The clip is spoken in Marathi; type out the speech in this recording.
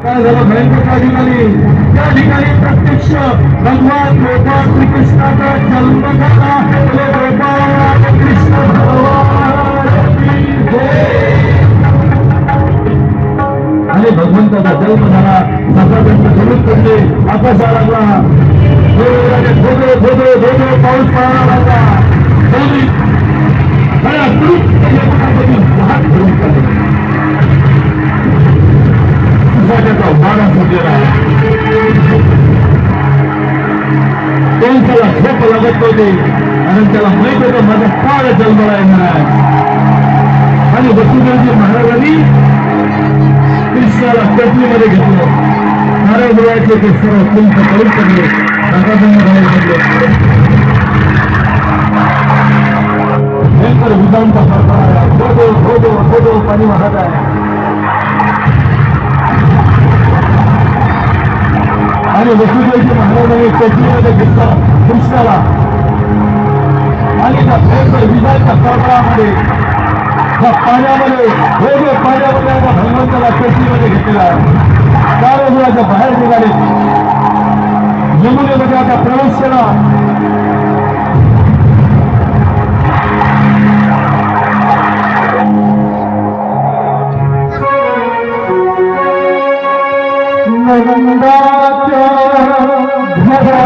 काय झालं भयंकर त्या ठिकाणी प्रत्यक्ष भगवान गोपाळ श्रीकृष्णाचा जन्म झाला. गोपाळ कृष्ण भगवान आणि भगवंताचा जन्म झाला. सकाळपर्यंत जरूर पडले, आकाशा लागला, पाऊस पडायला लागला. वाडा सुटलेला आहे. त्याला झोप लागत नव्हते आणि त्याला माहित होतं माझा काळ जन्माला येणार आहे. आणि वसुदेवजी महाराजांनी कृष्णाला टोपलीमध्ये घेतलं. नारळ गोळ्याचे ते सर्व कुंभ करून पडले, सकाळपर्यंत घालून पडले. भयंकर विजांचा सरकार आहे. धोधो पाणी वाहत आहे. आणि वसुदेवजी महाराजांनी टोपलीमध्ये घेतलं कृष्णाला आणि त्या भयंकर विजांच्या सरकारामध्ये पाण्यामध्ये आता भगवंताला टोपलीमध्ये घेतलेला आहे. कारागृहाच्या बाहेर निघाले, यमुनेमध्ये आता प्रवेश केला. नंदाच्या घरा